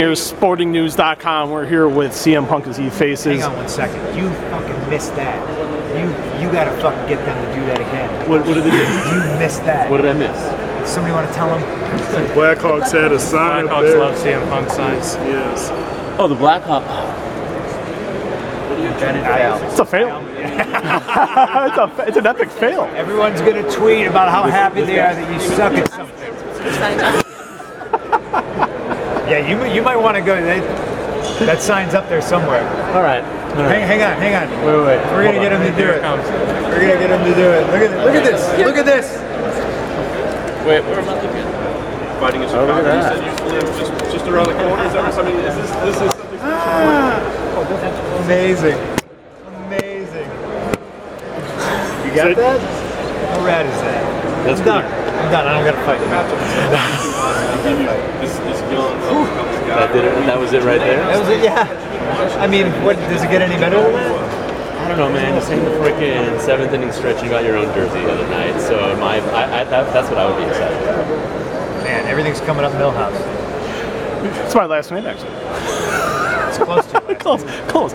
Here's sportingnews.com. We're here with CM Punk as he faces. Hang on 1 second. You fucking missed that. You gotta fucking get them to do that again. What did they do? You missed that. What did I miss? Somebody want to tell them? Blackhawks had a sign. Blackhawks love CM Punk signs. Yes. Oh, the Blackhawks. It's a fail. It's an epic fail. Everyone's gonna tweet about how happy they are that you suck at something. Yeah, you might want to go. That sign's up there somewhere. All right. Hang on. Wait. We're gonna get him to do it. We're gonna get him to do it. Look at this. Look at this. Wait, where am I looking? Fighting us. Oh, look at that. Just around the corner. Is that something? This is something. Amazing. You got that? How rad is that? That's I'm done. I don't gotta fight. That did it. That was it right there. That was it. Yeah. I mean, what does it get any better than that? I don't know, man. You sang the freaking 7th inning stretch. You got your own jersey the other night, so that's what I would be excited about. Man, everything's coming up Millhouse. It's my last name, actually. It's close to it. Close.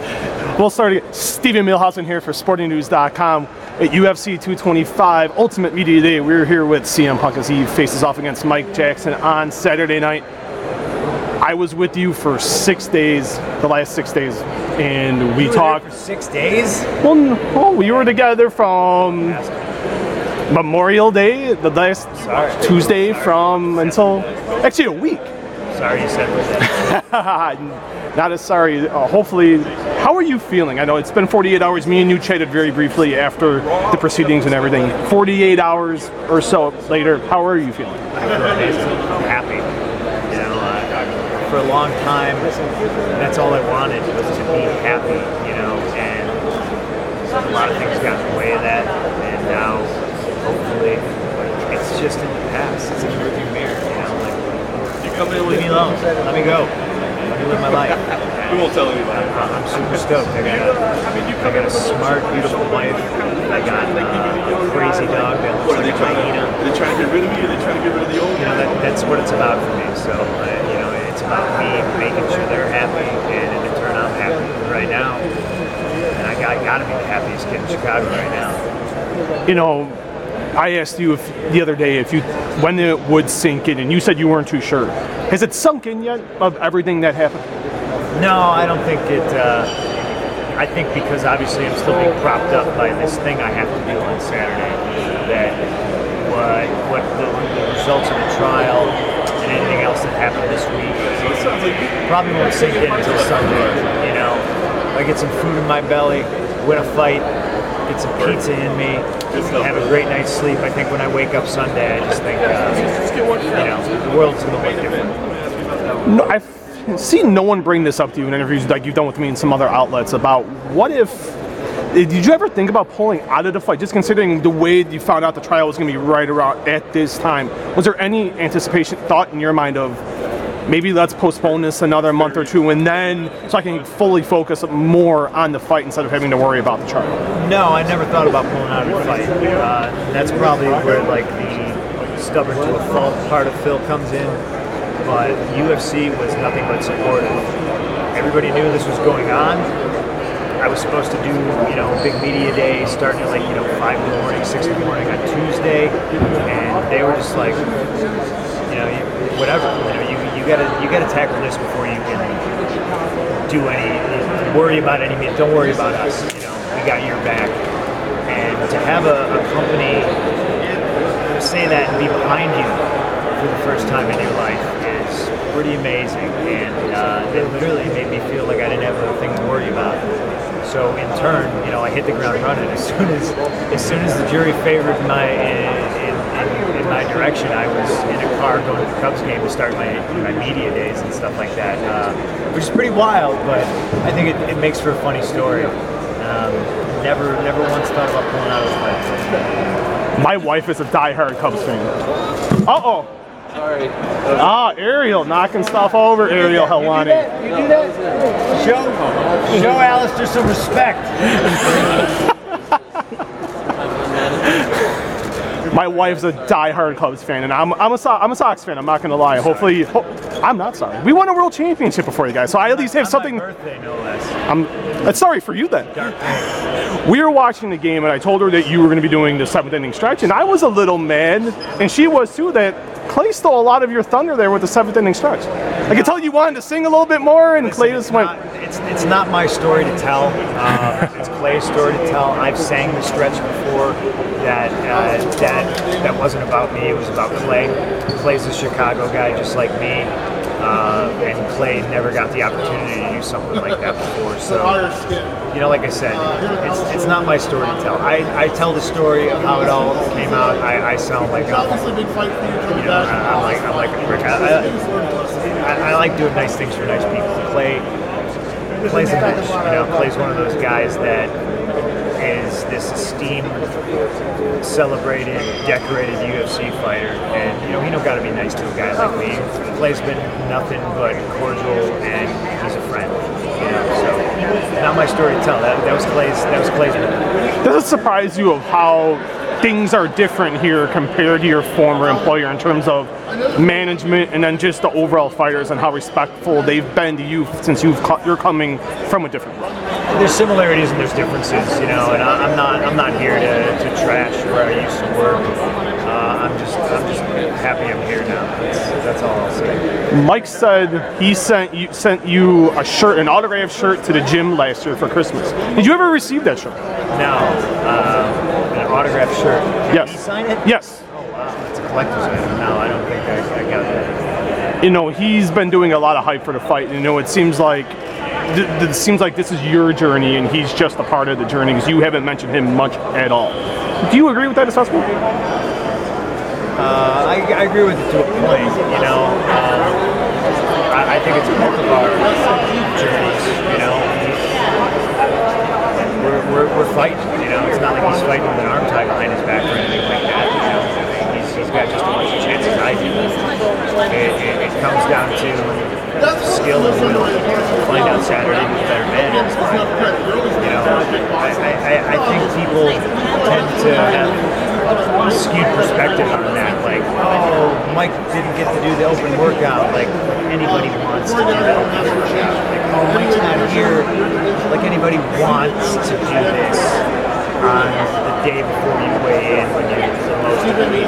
We'll start again. Stephen Milhausen here for sportingnews.com at UFC 225 Ultimate Media Day. We're here with CM Punk as he faces off against Mike Jackson on Saturday night. I was with you for 6 days, the last 6 days, and we talked. For 6 days? Well, we were together from Memorial Day, the last Tuesday from until actually a week. Sorry you said that. Not as sorry. Hopefully, how are you feeling? I know it's been 48 hours. Me and you chatted very briefly after the proceedings and everything. 48 hours or so later, how are you feeling? I feel amazing. I'm happy. You know, for a long time, that's all I wanted was to be happy. You know, and a lot of things got in the way of that, and now, hopefully, it's just in the past. It's in the rearview mirror. You know, like leave me alone. Let me go. Let me live my life. We won't tell anybody. I'm super stoked. I got a smart, beautiful wife. I got a crazy dog that looks like a hyena. Are they trying to get rid of you? Are they trying to get rid of the old? You know, that's what it's about for me. So, you know, it's about me making sure they're happy, and in turn, I'm happy right now. And I got to be the happiest kid in Chicago right now. You know, I asked you the other day when it would sink in, and you said you weren't too sure. Has it sunk in yet of everything that happened? No, I don't think it. I think because obviously I'm still being propped up by this thing I have to do on Saturday. That what the results of the trial and anything else that happened this week probably won't sink in until Sunday. You know, I get some food in my belly, win a fight, get some pizza in me, have a great night's sleep. I think when I wake up Sunday, I just think, you know, the world's a little bit different. No, I've seen no one bring this up to you in interviews like you've done with me and some other outlets about what if. Did you ever think about pulling out of the fight, just considering the way you found out the trial was going to be right around at this time? Was there any thought in your mind of maybe let's postpone this another month or two, and then so I can fully focus more on the fight instead of having to worry about the trial? No, I never thought about pulling out of the fight. That's probably where like the stubborn to a fault part of Phil comes in. But UFC was nothing but supportive. Everybody knew this was going on. I was supposed to do, you know, a big media day starting at 5 in the morning, 6 in the morning on Tuesday, and they were just like, you know, whatever. You know, you gotta tackle this before you can worry about any. Don't worry about us. You know, we got your back. And to have a company say that and be behind you for the first time in your life is pretty amazing, and it literally made me feel like I didn't have another thing to worry about. So in turn, you know, I hit the ground running. As soon as the jury favored in my direction, I was in a car going to the Cubs game to start my media days and stuff like that, which is pretty wild, but I think it makes for a funny story. Never once thought about pulling out of the fight. My wife is a diehard Cubs fan. Uh-oh. Sorry. Ariel knocking stuff over. Ariel Helwani. You do that? Show Alistair some respect. My wife's a die-hard Cubs fan, and I'm a Sox fan. I'm not gonna lie. Hopefully, I'm not sorry. We won a world championship before you guys, so I at least have something. My birthday, no less. That's sorry for you then. We were watching the game, and I told her that you were going to be doing the 7th inning stretch, and I was a little mad, and she was too. That Clay stole a lot of your thunder there with the 7th inning stretch. I could tell you wanted to sing a little bit more, and Clay just went. It's not my story to tell. It's Clay's story to tell. I've sang the stretch before that wasn't about me. It was about Clay. Clay's a Chicago guy just like me, and Clay never got the opportunity to do something like that before. So, like I said, it's not my story to tell. I tell the story of how it all came out. I sound like I'm like a prick. I like doing nice things for nice people. Clay's a bitch. Clay's one of those guys that is this esteemed, celebrated, decorated UFC fighter, and he don't got to be nice to a guy like me. Clay's been nothing but cordial, and he's a friend. So not my story to tell. That was Clay's. Does it surprise you of how things are different here compared to your former employer in terms of management and then just the overall fighters and how respectful they've been to you since you're coming from a different role? There's similarities and there's differences, and I'm not here to trash where I used to work. I'm just happy I'm here now. That's all I'll say. Mike said he sent you a shirt, an autographed shirt, to the gym last year for Christmas. Did you ever receive that shirt? No, an autographed shirt. Yes. Did he sign it? Yes. Oh wow, that's a collector's item. No, I don't think I got that. He's been doing a lot of hype for the fight. It seems like this is your journey, and he's just a part of the journey because you haven't mentioned him much at all. Do you agree with that assessment? I agree with it to a point. I think it's both of our journeys. We're fighting. It's not like he's fighting with an arm tied behind his back or anything like that. He's got just as much chance as I do. It comes down to skill and will. Find out Saturday who's a better man. I think people tend to have a skewed perspective on that. Like, oh, Mike didn't get to do the open workout. Like anybody wants to do the open workout. Like, oh, Mike's not here. Like anybody wants to do this on the day before you weigh in when you're the most depleted.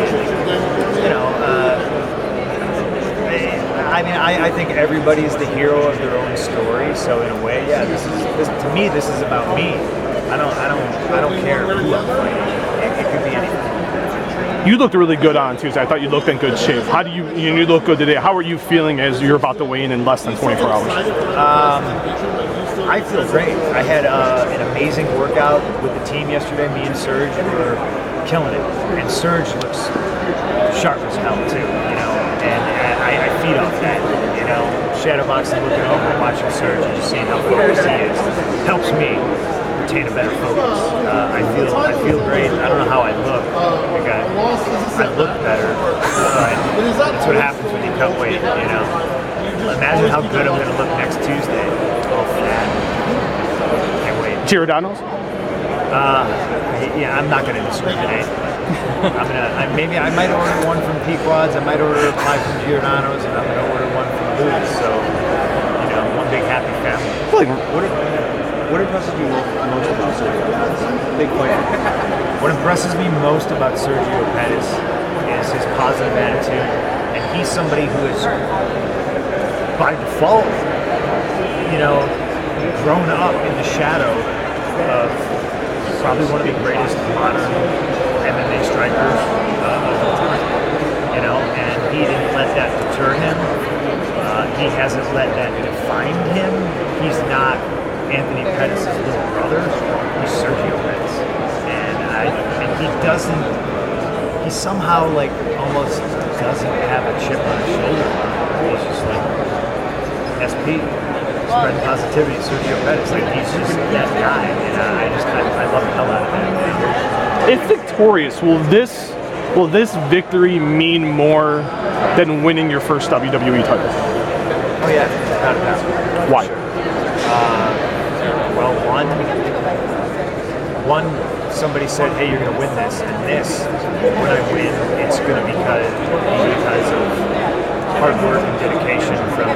I think everybody's the hero of their own story. So in a way, yeah, to me, this is about me. I don't care who I'm fighting. It could be anything. You looked really good on Tuesday. I thought you looked in good shape. How do you look good today? How are you feeling as you're about to weigh in less than 24 hours? I feel great. I had an amazing workout with the team yesterday. Me and Serge were killing it, and Serge looks sharp as hell too. And I feed off that. Shadowboxing, looking over, watching Serge, and just seeing how focused he is helps me retain a better focus. I feel great. I don't know how I look. I look better, but that's what happens when you cut weight. Imagine how good I'm going to look next Tuesday. Oh, fat. Can't wait. Giordano's? Yeah, I'm not going to discriminate. I might order one from Pequod's. I might order 5 from Giordano's, and I'm going to order one from Lou's. So, one big happy family. What impresses you most about Sergio Pettis? Big fighter. What impresses me most about Sergio Pettis is his positive attitude, and he's somebody who is, by default, grown up in the shadow of probably one of the greatest modern MMA strikers of all time. And he didn't let that deter him. He hasn't let that define him. He's not Anthony Pettis' little brother. He's Sergio Pettis, and he somehow almost doesn't have a chip on his shoulder. He's just like SP, spreading positivity. Sergio Pettis, he's just that guy, and I love the hell out of that. If victorious, will this victory mean more than winning your first WWE title? Oh yeah, without a doubt. Why? Well, one, somebody said, hey, you're going to win this, and this, when I win, it's going to be because of hard work and dedication from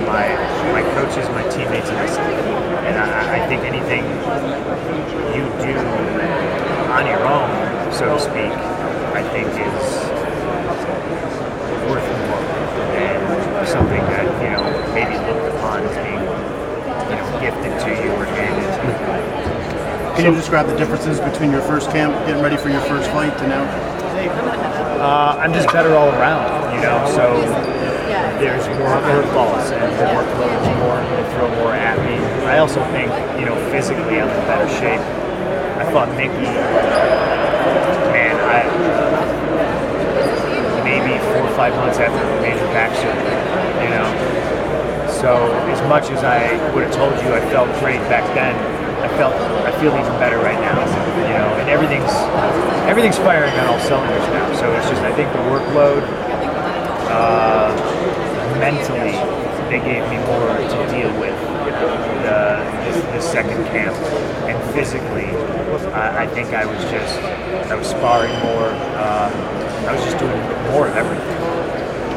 my coaches, my teammates, and myself. And I think anything you do on your own, so to speak, I think is worth more, and something that, you know, maybe looked upon as being, you know, gifted to you or handed to you. Can you describe the differences between your first camp, getting ready for your first fight, to now? I'm just better all around, you know, so there's more curveballs and the workload is more, they throw more at me. I also think, you know, physically I'm in better shape. I fought Mickey, man, maybe 4 or 5 months after the major back surgery, you know. So as much as I would have told you I felt great back then, I feel even better right now, you know, and everything's firing on all cylinders now. So it's just, I think the workload, mentally, they gave me more to deal with the second camp, and physically, I think I was sparring more. I was just doing more of everything.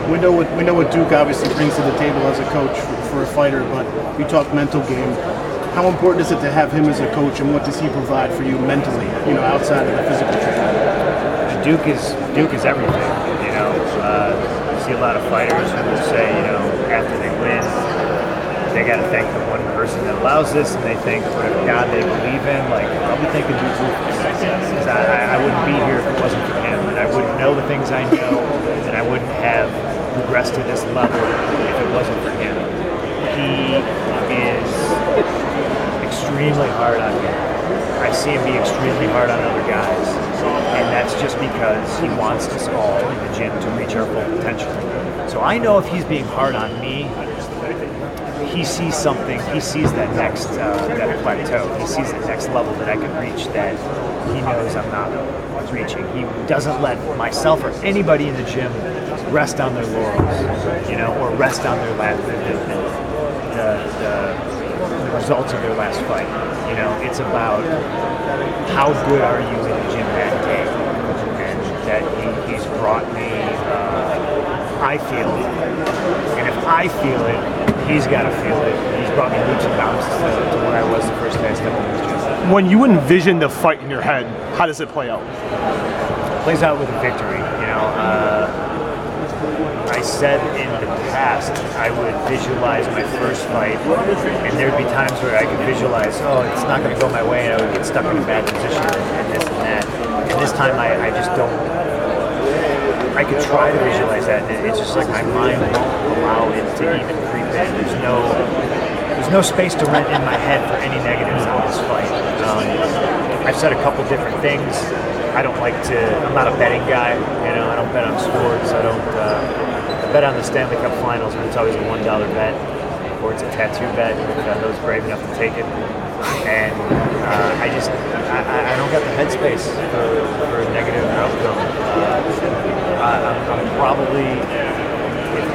We know what Duke obviously brings to the table as a coach for a fighter, but we talk mental game. How important is it to have him as a coach, and what does he provide for you mentally, you know, outside of the physical training? Duke is everything, you know. You see a lot of fighters who will say, you know, after they win, they got to thank the one person that allows this, and they think whatever God they believe in, like, I'll be thanking Duke because I wouldn't be here if it wasn't for him, and I wouldn't know the things I know, and I wouldn't have progressed to this level if it wasn't for him. He is extremely hard on me. I see him be extremely hard on other guys, and that's just because he wants us all in the gym to reach our full potential. So I know if he's being hard on me, he sees something, he sees that next that plateau, he sees the next level that I can reach that he knows I'm not reaching. He doesn't let myself or anybody in the gym rest on their laurels, you know, or rest on their the results of their last fight. You know, it's about how good are you in the gym that day, and that he's brought me. I feel it, and if I feel it, he's got to feel it. He's brought me leaps and bounds to where I was the first day I stepped in this gym. When you envision the fight in your head, how does it play out? It plays out with a victory. You know, I said in the past I would visualize my first fight, and there'd be times where I could visualize, oh, it's not going to go my way, and I would get stuck in a bad position and this and that. And this time I just don't. I could try to visualize that, and it's just like my mind won't allow it to even creep in. There's no space to rent in my head for any negatives on this fight. I've said a couple different things. I'm not a betting guy, you know, I don't bet on sports, I bet on the Stanley Cup Finals, but it's always a $1 bet, or it's a tattoo bet, if those brave enough to take it. And I don't got the headspace for a negative outcome. I'm probably,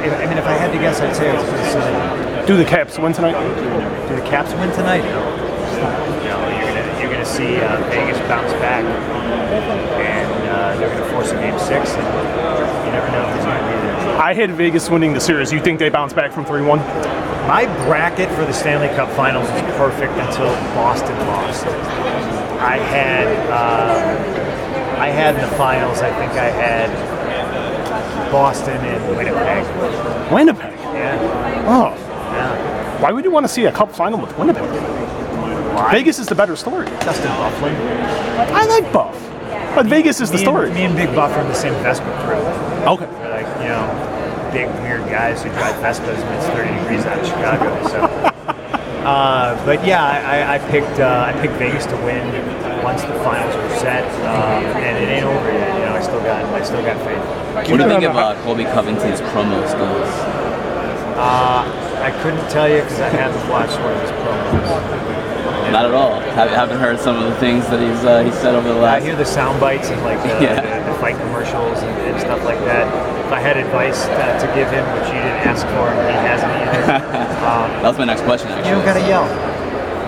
if I had to guess, I'd say I was going to say. Do the Caps win tonight? Do the Caps win tonight? No. You're gonna see Vegas bounce back, and they're gonna force a game 6, and you never know if it's gonna be there. I had Vegas winning the series. You think they bounce back from 3-1? My bracket for the Stanley Cup Finals is perfect until Boston lost. I had in the finals, I think I had Boston and Winnipeg. Winnipeg? Yeah. Oh. Yeah. Why would you want to see a Cup final with Winnipeg? Why? Vegas is the better story. Dustin Bufflin. I like Buff, but Vegas is the story. Me and Big Buff are in the same Vespa crew. Okay. We're like, you know, big weird guys who drive Vespas when it's 30 degrees out in Chicago. So, but yeah, I picked Vegas to win once the finals were set, and it ain't over yet. You know, I still got faith. What do you think of Colby Covington's promo skills? I couldn't tell you because I haven't watched one of his promos. Not at all. Haven't heard some of the things that he's said over the last. I hear the sound bites and like the fight commercials and stuff like that. If I had advice to give him, which you didn't ask for, and he hasn't either. That was my next question, actually. You don't gotta yell.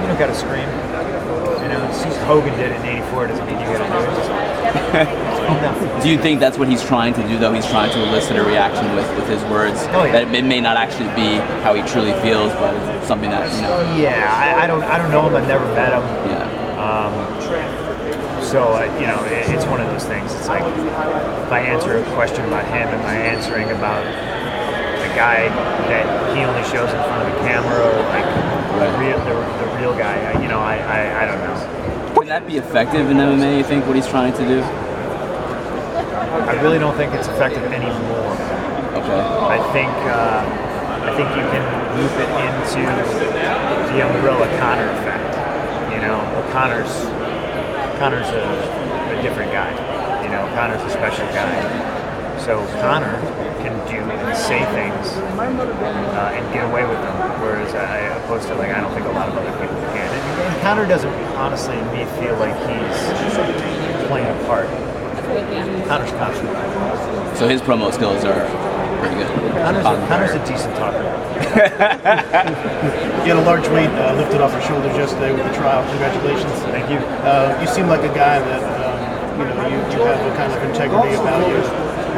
You don't gotta scream. You know, since Hogan did it in '84 doesn't mean you got to do it. Do you think that's what he's trying to do, though? He's trying to elicit a reaction with his words. Oh, yeah. That it may not actually be how he truly feels, but it's something that, you know. Yeah, I don't know him. I've never met him. Yeah. So you know, it's one of those things. It's like if I answer a question about him, am I answering about the guy that he only shows in front of the camera, or like the real guy? I don't know. Can that be effective in MMA, you think, what he's trying to do? I really don't think it's effective anymore. Okay. I think you can loop it into the umbrella Conor effect. You know, well, Conor's a different guy. You know, Conor's a special guy. So Conor can do and say things and get away with them, whereas opposed to, like, I don't think a lot of other people can. And Conor doesn't, honestly, to me, feel like he's playing a part. Conor's confident. So his promo skills are pretty good. Conor's a decent talker. You had a large weight lifted off your shoulders yesterday with the trial. Congratulations. Thank you. You seem like a guy that you have a kind of integrity about you,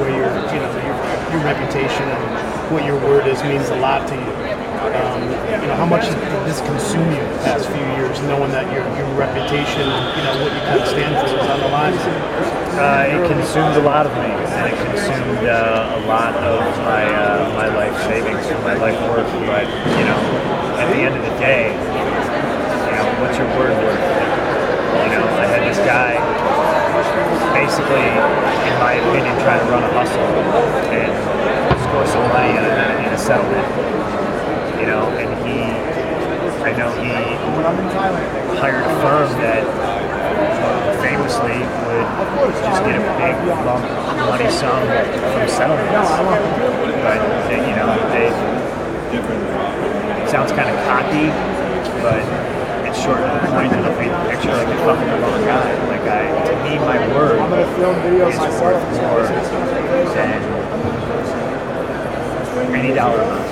where your reputation and what your word is means a lot to you. How much did this consume you the past few years, knowing that your reputation and what you kind of stand for is on the line? It consumed a lot of me, and it consumed a lot of my life savings and my life work. But at the end of the day, what's your word worth? I had this guy basically, in my opinion, trying to run a hustle and score some money in a settlement. And I know he hired a firm that famously would just get a big lump money sum from settlements. But it sounds kind of cocky, but it's short to the point that I paint the picture like you're fucking the wrong guy. Like to me, my word is worth more than any dollar amount.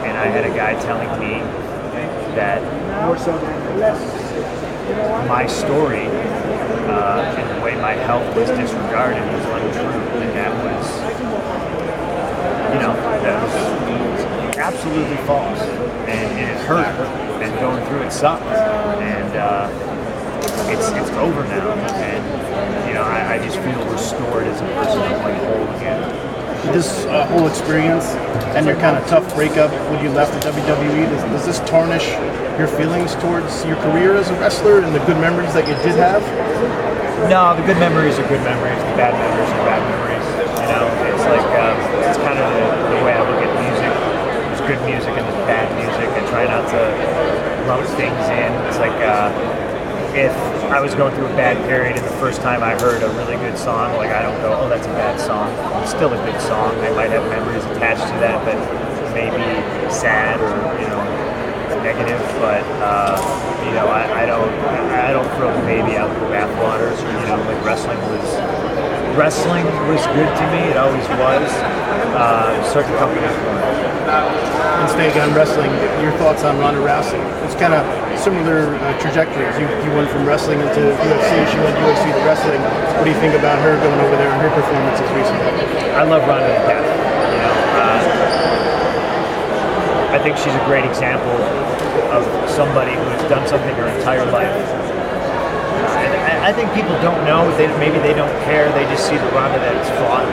And I had a guy telling me that my story and the way my health was disregarded was untrue, and that was absolutely false, and it hurt, and going through it sucked, and it's over now, and I just feel restored as a person. I'm like whole again. This whole experience and your kind of tough breakup when you left the WWE, does this tarnish your feelings towards your career as a wrestler and the good memories that you did have? No, the good memories are good memories. The bad memories are bad memories. It's like it's kind of the way I look at music. There's good music and there's bad music. I try not to lump things in. It's like if I was going through a bad period and the first time I heard a really good song, like I don't go, oh, that's a bad song. It's still a good song. I might have memories attached to that, but maybe sad or negative. But I don't throw the baby out with the bathwater. Like wrestling was good to me. It always was. Certain companies weren't. And staying on wrestling, your thoughts on Ronda Rousey? It's kind of similar trajectories. You went from wrestling into UFC, she went UFC to wrestling. What do you think about her going over there and her performances recently? I love Ronda to death. I think she's a great example of somebody who has done something her entire life. And I think people don't know, maybe they don't care, they just see the Ronda that has fought.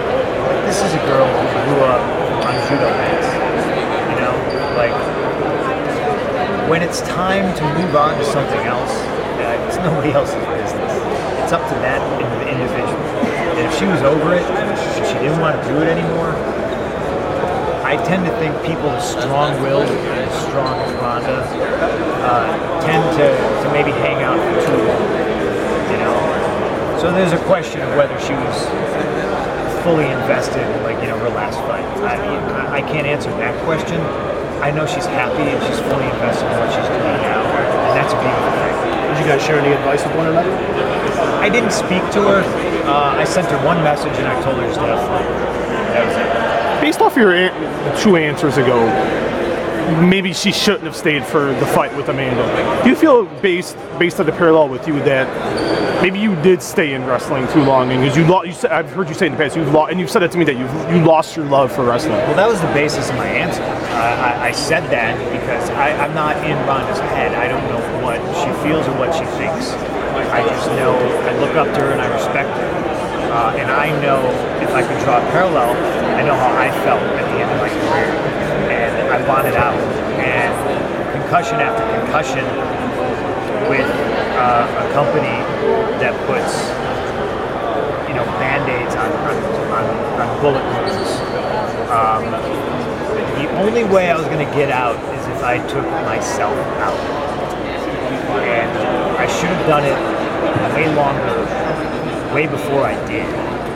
This is a girl who grew up on judo mats. Like, when it's time to move on to something else, it's nobody else's business. It's up to that individual. And if she was over it, and she didn't want to do it anymore, I tend to think people as strong-willed and as strong as Ronda tend to maybe hang out for too long. So there's a question of whether she was fully invested in, her last fight. I can't answer that question. I know she's happy and she's fully invested in what she's doing now, and that's a beautiful thing. Did you guys share any advice with one another? I didn't speak to her. I sent her one message and I told her just to have fun. That was it. Based off your two answers ago, maybe she shouldn't have stayed for the fight with Amanda. Do you feel based on the parallel with you that maybe you did stay in wrestling too long, and because you said, I've heard you say in the past, and you've said it to me that you lost your love for wrestling. Well, that was the basis of my answer. I said that because I'm not in Ronda's head. I don't know what she feels or what she thinks. I just know I look up to her and I respect her. And I know if I could draw a parallel, I know how I felt at the end of my career. And I wanted out. And concussion after concussion with a company that puts, Band-Aids on bullet wounds. The only way I was going to get out is if I took myself out. And I should have done it way longer, way before I did.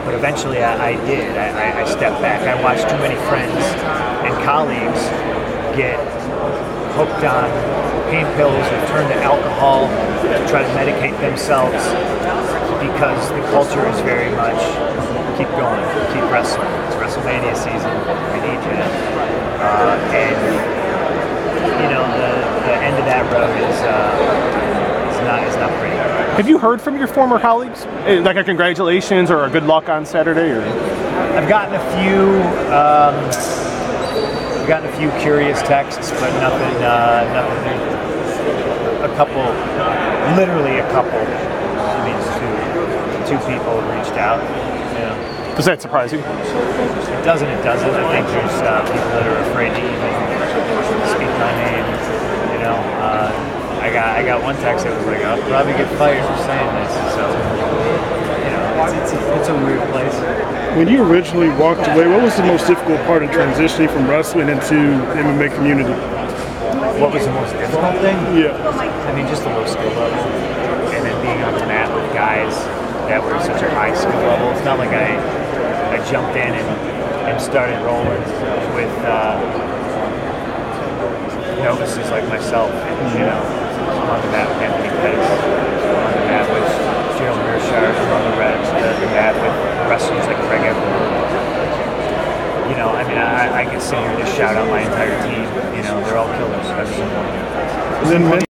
But eventually I did. I stepped back. I watched too many friends and colleagues get hooked on pain pills or turn to alcohol to try to medicate themselves because the culture is very much keep going, keep wrestling. It's WrestleMania season. We need you. And the end of that road is not pretty. Have you heard from your former colleagues, like a congratulations or a good luck on Saturday? Or I've gotten a few curious texts, but nothing. A couple, literally a couple. I mean, two people reached out. Does that surprise you? It doesn't. I think there's people that are afraid to even speak my name. I got one text that was like, "I'll probably get fired for saying this." So, it's a weird place. When you originally walked away, what was the most difficult part of transitioning from wrestling into the MMA community? What was the most difficult thing? Yeah. I mean, just the low skill level, and then being on the mat with guys that were such a high skill level. It's not like I jumped in and started rolling with novices like myself. On the mat with Anthony Pettis, on the mat with Gerald Mearshart, on the mat with wrestlers like Craig Everett. I can sit here and just shout out my entire team. They're all killers. Every single one.